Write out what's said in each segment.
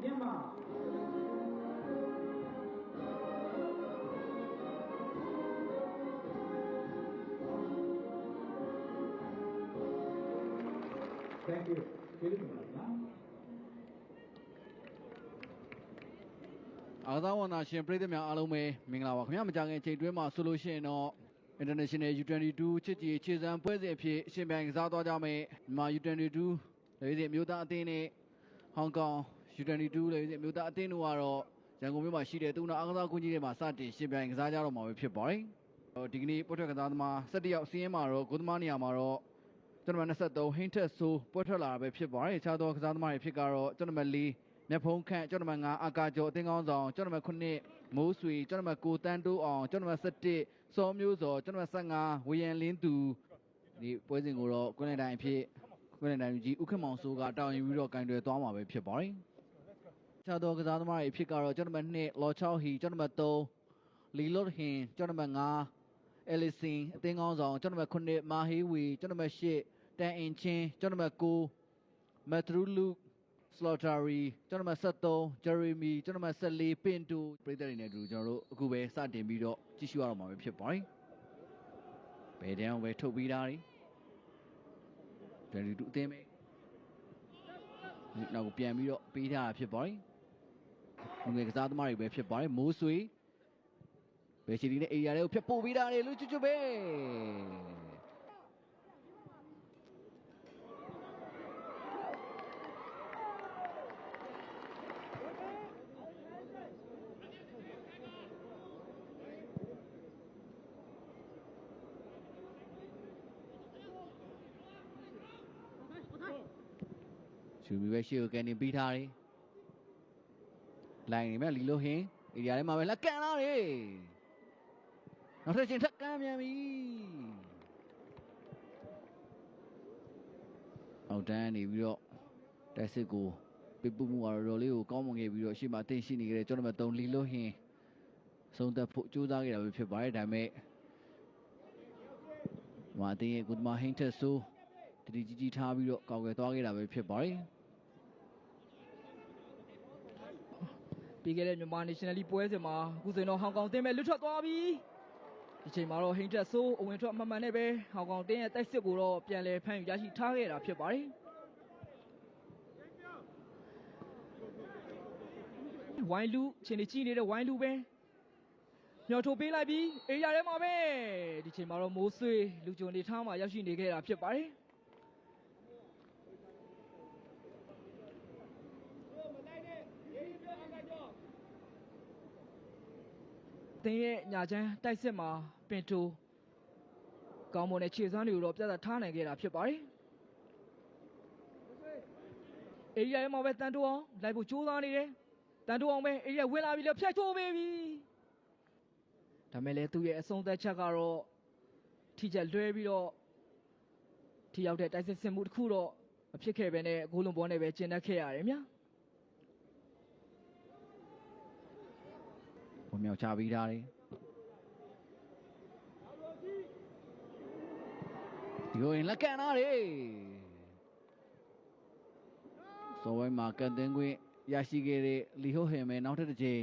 Myanmar Thank you. ကျေးဇူးတင်ပါတယ်ဗျာအားသာဝန်သားရှင်ပြည်သူများအားလုံးပဲမင်္ဂလာပါခင်ဗျာမကြခင်ချိန်တွင်းမှာဆိုလို့ရှိရင်တော့ International U22 ချစ်ကြည်ခြေစံပွဲစဉ်အဖြစ်ရှင်ပြိုင်ကစားသွားကြမယ်မြန်မာ U22 လေစစ်မျိုးသားအသင်းနဲ့ဟောင်ကောင် U22 လေစစ်မျိုးသားအသင်းတို့ကတော့ရန်ကုန်မြို့မှာရှိတဲ့တူနာအားကစားကွင်းကြီးထဲမှာစတင်ရှင်ပြိုင်ကစားကြတော့မှာပဲဖြစ်ပါတယ်ဒီကနေ့ပွဲထွက်ကစားသမား17ယောက်စီးရင်မှာတော့ဂိုးသမားနေရာမှာတော့ကျွန်တော်23ဟင်းထက်ဆိုးပွဲထွက်လာတာပဲဖြစ်ပါတယ်အခြားသောကစားသမားတွေဖြစ်ကတော့ကျွန်တော်4မြဖုံးခန့်ကျွန်တော်9အာကာကျော်အသင်းကောင်းဆောင်ကျွန်တော်9မိုးဆွေကျွန်တော်9တန်းတိုးအောင်ကျွန်တော်17စောမျိုးစောကျွန်တော်15ဝေယံလင်းသူဒီပွဲစဉ်ကိုတော့ကွင်းလယ်တိုင်းအဖြစ်ကွင်းလယ်တိုင်းကြီးဥက္ကမောင်စိုးကတောင်းယူပြီးတော့ကင်တွယ်သွားမှာပဲဖြစ်ပါတယ်အခြားသောကစားသမားတွေဖြစ်ကတော့ကျွန်တော်2လော်ချောက်ဟီကျွန်တော်3လီလော့ဟင်ကျွန်တော်5အဲလီဆင်အသင်းကောင်းဆောင်ကျွန်တော်9မာဟေးဝီကျွန်တော်8တန်အင်ချင်းကျွန်တော်9မက်ထရူလူစလော်တာရီကျွန်တော်73ဂျယ်ရီမီကျွန်တော်14ပင်တူပြည်သက်တွေနဲ့အတူကျွန်တော်တို့အခုပဲစတင်ပြီးတော့ကြည့်ရှုရတော့မှာပဲဖြစ်ပါတယ်ဘယ်တန်းပဲထုတ်ပြီးသားတွေ22အသင်းပဲနောက်ပြန်ပြီးတော့ပေးထားတာဖြစ်ပါတယ်လူငယ်ကစားသမားတွေပဲဖြစ်ပါတယ်မိုးဆွေဘယ်ချီဒီနဲ့အေရီယာတွေကိုဖျက်ပို့ပေးတာလေလူချွတ်ချွတ်ပဲရှူမီပဲရှေ့ကိုကန်နေပြီးထားတယ်လိုင်းနေမဲ့လီလိုဟင်းအေရီယာထဲမှာပဲလက်ကန်လာတယ်နောက်ထပ်ချင်းထပ်ကန်ပြန်ပြီအောက်တန်းနေပြီးတော့တိုက်စစ်ကိုပြပမှုကတော့လေးကိုကောင်းမွန်ခဲ့ပြီးတော့ရှေ့မှာတင်ရှိနေကြတဲ့ကျွန်တော်3လီလိုဟင်းဆုံးသက်ဖို့ကြိုးစားခဲ့တာပဲဖြစ်ပါတယ်ဒါပေမဲ့မာတင်ရဲ့ကုသမာဟင်းထက်ဆိုးတတိကြီးထားပြီးတော့ကောက်ွယ်သွားခဲ့တာပဲဖြစ်ပါတယ်ပြီးခဲ့တဲ့မြန်မာ National League ပွဲစဉ်မှာအခုဆိုရင်တော့ဟောင်ကောင်တင်းပဲလွတ်ထွက်သွားပြီဒီချိန်မှာတော့ဟိန်းထက်ဆိုးအဝင်ထွက်အမှန်မှန်နဲ့ပဲဟောင်ကောင်တင်းရဲ့တိုက်စစ်ကိုတော့ပြန်လည်ဖမ်းယူရရှိထားခဲ့တာဖြစ်ပါတယ်ဝိုင်းလူချင်းနေကြည့်နေတဲ့ဝိုင်းလူပဲညှော်ထုတ်ပေးလိုက်ပြီးအေးရထဲမှာပဲဒီချိန်မှာတော့မိုးဆွေးလူကြုံနေထားမှာရောက်ရှိနေခဲ့တာဖြစ်ပါတယ်တင်းရဲ့ညာချမ်းတိုက်စစ်မှာပင်တိုကောင်းမွန်တဲ့ခြေစွမ်းတွေကိုတော့ပြသထားနိုင်ခဲ့တာဖြစ်ပါတယ်အေးရရဲ့မှာပဲတန်တိုးအောင်လိုက်ဖို့ကြိုးစားနေတယ်တန်တိုးအောင်ပဲအေးရဝင်လာပြီလေဖြတ်ချိုးပေးပြီဒါမဲ့လည်းသူ့ရဲ့အဆုံးသက်ချက်ကတော့ထိချက်လွှဲပြီးတော့ထိရောက်တဲ့တိုက်စစ်ဆင်မှုတစ်ခုတော့မဖြစ်ခဲ့ပဲနဲ့ဂိုးလုံးဘောနဲ့ပဲကျင်းတတ်ခဲ့ရတယ်မြာဘုံမြောက်ချပြီးသားတယ်ဒီကိုရင်လက်ကန်လာတယ်စောဝိုင်းမှာကန်တင်ခွင့်ရရှိခဲ့တဲ့လီဟိုဟင်မဲနောက်ထပ်တစ်ချိန်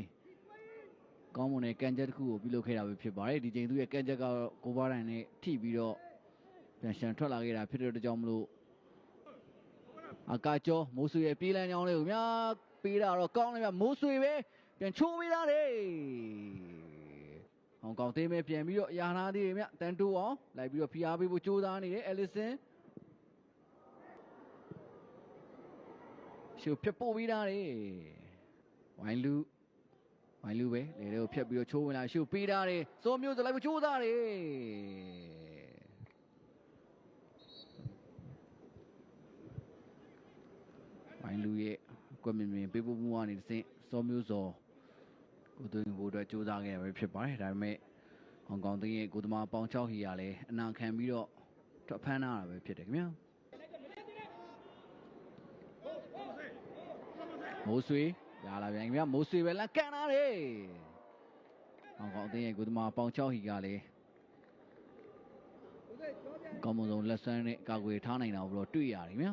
ကောင်းမွန်တဲ့ကန်ချက်တစ်ခုကိုပြုလုပ်ခဲ့တာပဲဖြစ်ပါတယ်ဒီချိန်သူ့ရဲ့ကန်ချက်ကကိုဘာတိုင်းနဲ့ထိပြီးတော့ပြန်ရှန်ထွက်လာခဲ့တာဖြစ်တဲ့အတွက်ကြောင့်မလို့အကာကျော်မိုးဆွေရဲ့ပြေးလန်းကြောင်းလေးကိုများပေးတာတော့ကောင်းတယ်ဗျမိုးဆွေပဲပြန်ချိုးပေးသားတယ်ဟောင်ကောင်သေးမဲ့ပြန်ပြီးတော့ရာနာသေးတယ်မြတန်တိုးအောင်လိုက်ပြီးတော့ဖိအားပေးဖို့ကြိုးစားနေတယ်အဲလီဆန်ရှုပ်ဖြတ်ပို့ပေးသားတယ်ဝိုင်းလူပဲလေတွေကိုဖြတ်ပြီးတော့ချိုးဝင်လာရှုပ်ပေးသားတယ်စောမျိုးစလိုက်ဖို့ကြိုးစားတယ်ဝိုင်းလူရဲ့ကွက်မြင်ပေးဖို့မှုကနေတစ်ဆင့်စောမျိုးစောကိုသွင်းဖို့အတွက်ကြိုးစားခဲ့ရပဲဖြစ်ပါတယ်ဒါပေမဲ့ဟောင်ကောင်တင်းရဲ့ကိုသမားပေါင်း6ဟီရလည်းအနာခံပြီးတော့ထွက်ဖမ်းလာတာပဲဖြစ်တယ်ခင်ဗျာမိုးဆွေရလာပြန်ခင်ဗျာမိုးဆွေပဲလက်ကန်လာတယ်ဟောင်ကောင်တင်းရဲ့ကိုသမားပေါင်း6ဟီကလည်းကောင်းမွန်ဆုံးလက်ဆန်းနဲ့ကာကွယ်ထားနိုင်တာကိုတော့တွေ့ရတယ်ခင်ဗျာ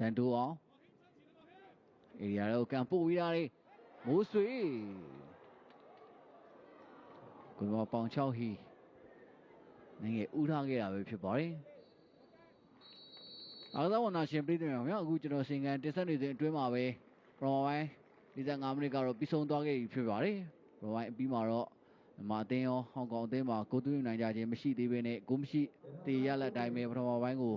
တန်တိုးအောင်ဧရိယာကိုကန်ပို့ပြီးတာလေမိုးဆွေကိုယ်ကပေါင်6ဟီနိုင်ငံဥထားခဲ့တာပဲဖြစ်ပါတယ်အားကစားဝန်နာရှင်ပြည်သူများခင်ဗျာအခုကျွန်တော်စင်ကန်တင်ဆက်နေတဲ့အတွင်းမှာပဲပရောပိုင်း45မိနစ်ကတော့ပြီးဆုံးသွားခဲ့ပြီဖြစ်ပါတယ်ပရောပိုင်းအပြီးမှာတော့မြန်မာအသင်းရောဟောင်ကောင်အသင်းမှာဂိုးသွင်းနိုင်ကြခြင်းမရှိသေးဘဲနဲ့ဂိုးမရှိတေရလက်တိုင်းပဲပထမပိုင်းကို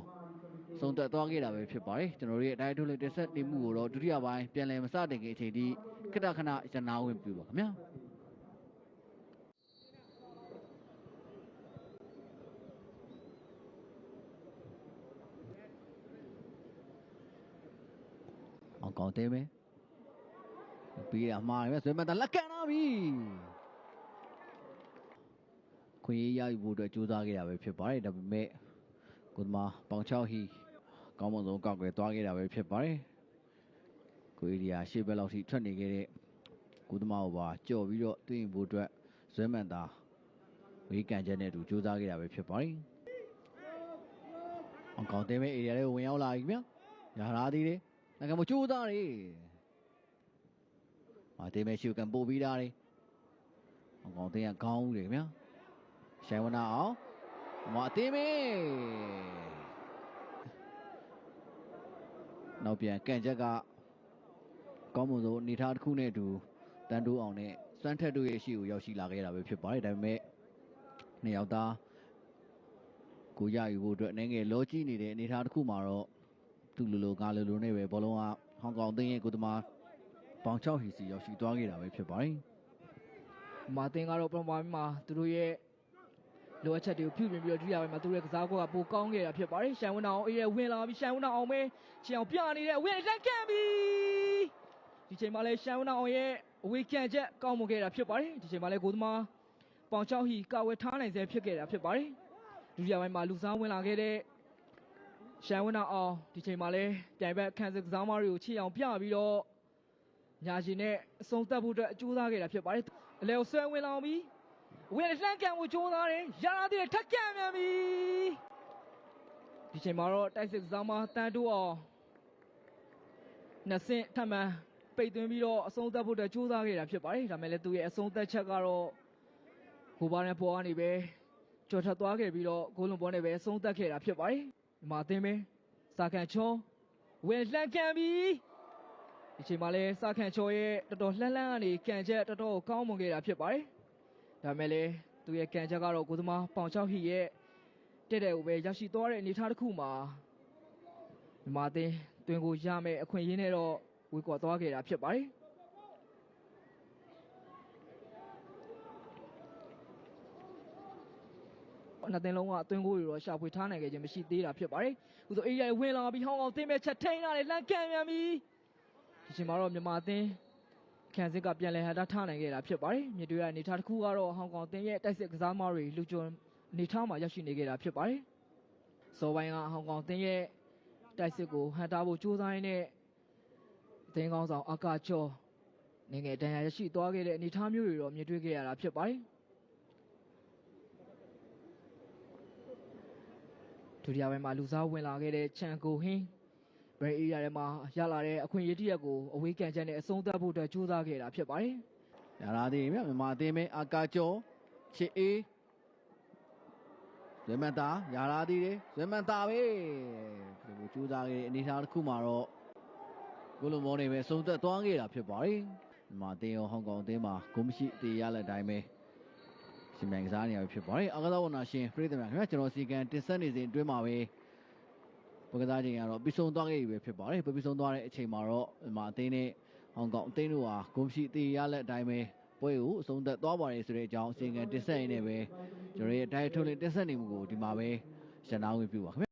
ဆုံးသက်သွားခဲ့တာပဲဖြစ်ပါတယ်ကျွန်တော်တို့ရဲ့အတိုင်းထုတ်လက်တင်ဆက်နေမှုကိုတော့ဒုတိယပိုင်းပြန်လည်မစတင်ခင်အချိန်ထိခဏခဏရနာဝင်ပြပါခင်ဗျာအောင်ကောင်းသေးမယ်ပြီးရမှာပဲဆွေးမတန်လက်ကန်လာပြီခွင့်ရရယူဖို့အတွက်ကြိုးစားခဲ့တာပဲဖြစ်ပါတယ်ဒါပေမဲ့ကိုသမားပေါင်6ဟီကောင်းမွန်ဆုံးကောက်ွယ်သွားခဲ့တာပဲဖြစ်ပါတယ်ကိုအေရီယာရှေ့ဘက်လောက်ထိထွက်နေခဲ့တဲ့ကိုသမားကိုပါကြော်ပြီးတော့တွင်းဖို့အတွက်ဇွဲမန်သားဝေးကန်ချက်နဲ့အတူကြိုးစားခဲ့တာပဲဖြစ်ပါတယ်အောင်ကောင်းသေးမယ်အေရီယာလေးကိုဝင်ရောက်လာပြီဗျာရလာသေးတယ်နိုင်ငံမကြိုးသားတယ်မာတေးမဲရှုကန်ပို့ပြီးသားတယ်အောင်ကောင်းသေးကခေါင်းဦးတယ်ဗျာရှိုင်ဝနာအောင်မာတေးမဲနောက်ပြန်ကန်ချက်ကကောင်းမွန်သောအနေထားတစ်ခုနဲ့အတူတန်တိုးအောင်နဲ့စွမ်းထက်တို့ရဲ့ရှေ့ကိုရောက်ရှိလာခဲ့တာပဲဖြစ်ပါတယ်ဒါပေမဲ့နှစ်ယောက်သားကိုရယူဖို့အတွက်အနေငယ်လောကြီးနေတဲ့အနေထားတစ်ခုမှာတော့သူ့လိုလိုကားလိုလိုနဲ့ပဲဘောလုံးကဟောင်ကောင်အသင်းရဲ့ကိုသမားပေါင်6ဟီစီရောက်ရှိသွားခဲ့တာပဲဖြစ်ပါတယ်မာတင်ကတော့ပထမပိုင်းမှာသူတို့ရဲ့လိုအပ်ချက်တွေကိုဖြည့်ပြင်ပြီးတော့ဒုတိယပိုင်းမှာသူတို့ရဲ့ကစားကွက်ကပိုကောင်းခဲ့တာဖြစ်ပါတယ်ရှိုင်ဝနာအောင်အေးရဲ့ဝင်လာပြီးရှိုင်ဝနာအောင်ပဲချင်အောင်ပြနေတဲ့ဝင်လက်ကန်ပြီဒီချိန်မှာလဲရှိုင်ဝနာအောင်ရဲ့အဝေးကန်ချက်ကောင်းမွန်ခဲ့တာဖြစ်ပါတယ်ဒီချိန်မှာလဲကိုသမားပေါင်6ဟီကာဝယ်ထားနိုင်စေဖြစ်ခဲ့တာဖြစ်ပါတယ်ဒုတိယပိုင်းမှာလူစားဝင်လာခဲ့တဲ့ရှိုင်ဝနာအောင်ဒီချိန်မှာလဲပြိုင်ဘက်ခန်းစစ်ကစားသမားတွေကိုချေအောင်ပြပြီးတော့ညာရှင်နဲ့အဆုံးသတ်ဖို့အတွက်အကျိုးစားခဲ့တာဖြစ်ပါတယ်အလဲကိုဆွဲဝင်လာပြီးဝင်လှမ်းကန်ကိုကြိုးစားတယ်ရလာတဲ့ထက်ကန်မြန်ပြီဒီချိန်မှာတော့တိုက်စစ်ကစားသမားတန်တိုးအောင်နှစ်ဆင့်ထပ်မံပိတ်သွင်းပြီးတော့အဆုံးသတ်ဖို့အတွက်ကြိုးစားခဲ့တာဖြစ်ပါတယ်ဒါမဲ့လည်းသူရဲ့အဆုံးသတ်ချက်ကတော့ဟိုဘာနဲ့ပေါ်ကနေပဲကျော်ထပ်သွားခဲ့ပြီးတော့ဂိုးလုံးပေါ်နဲ့ပဲအဆုံးသတ်ခဲ့တာဖြစ်ပါတယ်ဒီမှာအသင်းပဲစာကန်ချောဝင်လှမ်းကန်ပြီးဒီချိန်မှာလဲစာခန့်ချော်ရဲ့တော်တော်လှမ်းကနေကန်ချက်တော်တော်ကောင်းမွန်ခဲ့တာဖြစ်ပါတယ်ဒါပေမဲ့လည်းသူရဲ့ကန်ချက်ကတော့ကိုသမားပေါင်6ဟီရဲ့တဲ့တဲ့ကိုပဲရောက်ရှိသွားတဲ့အနေအထားတစ်ခုမှာမြန်မာအသင်းတွင်ကိုရမယ်အခွင့်အရေးနဲ့တော့ဝေးကွာသွားခဲ့တာဖြစ်ပါတယ်နှစ်သင်းလုံးကအတွင်းကိုရောရှာဖွေထားနိုင်ခဲ့ခြင်းမရှိသေးတာဖြစ်ပါတယ်။ဥသောအေးရဝင်လာပြီးဟောင်းအောင်သင်းမဲ့ချက်ထိန်လာတယ်လမ်းကန်မြန်ပြီးဒီချိန်မှာတော့မြန်မာအသင်းခန်းစစ်ကပြန်လည်ဟန်တာထားနိုင်ခဲ့တာဖြစ်ပါတယ်။မြစ်တွေရအနေထားတစ်ခုကတော့ဟောင်ကောင်အသင်းရဲ့တိုက်စစ်ကစားသမားတွေလူကျွန်းအနေထားမှာရောက်ရှိနေခဲ့တာဖြစ်ပါတယ်။စောပိုင်းကဟောင်ကောင်အသင်းရဲ့တိုက်စစ်ကိုဟန်တာဖို့ကြိုးစားရင်းနဲ့အသင်းကောင်းဆောင်အာကာကျော်နေငယ်တန်ရာရရှိသွားခဲ့တဲ့အနေထားမျိုးတွေတော့မြင်တွေ့ခဲ့ရတာဖြစ်ပါတယ်။ဒုတိယပိုင်းမှာလူစားဝင်လာခဲ့တဲ့ချန်ကိုဟင်းဘယ်အေးရထဲမှာရလာတဲ့အခွင့်အရေးတစ်ရပ်ကိုအဝေးကန်ချက်နဲ့အဆုံးသတ်ဖို့အတွက်ကြိုးစားခဲ့တာဖြစ်ပါတယ်။ရလာသေးမြမြန်မာအသင်းပဲအာကာကျော်ချစ်အေးဇွဲမန်တာရလာသေးတယ်ဇွဲမန်တာပဲဒီလိုကြိုးစားခဲ့တဲ့အနေအထားတစ်ခုမှာတော့ကိုလိုမောနေပဲအဆုံးသတ်သွားခဲ့တာဖြစ်ပါတယ်။မြန်မာအသင်းရောဟောင်ကောင်အသင်းမှာဂိုးမရှိတေးရလက်တိုင်းပဲရှင်မြိုင်ကစားနေရဖြစ်ပါတယ်။အားကစားဝန်နာရှင်ပရိသတ်များခင်ဗျာကျွန်တော်စီကန်တင်ဆက်နေစဉ်အတွင်းမှာပဲပကစားချိန်ကတော့ပြီးဆုံးသွားခဲ့ပြီပဲဖြစ်ပါတယ်။ပြီးဆုံးသွားတဲ့အချိန်မှာတော့မြန်မာအသင်းနဲ့ဟောင်ကောင်အသင်းတို့ဟာဂိုးမရှိတေးရလက်တိုင်းပဲပွဲကိုအဆုံးသတ်သွားပါတယ်ဆိုတဲ့အကြောင်းစီကန်တင်ဆက်ရင်းနဲ့ပဲကျွန်တော်ရဲ့ Diet ထုတ်လင်းတင်ဆက်နေမှုကိုဒီမှာပဲရန်နာဝင်ပြပါခင်ဗျာ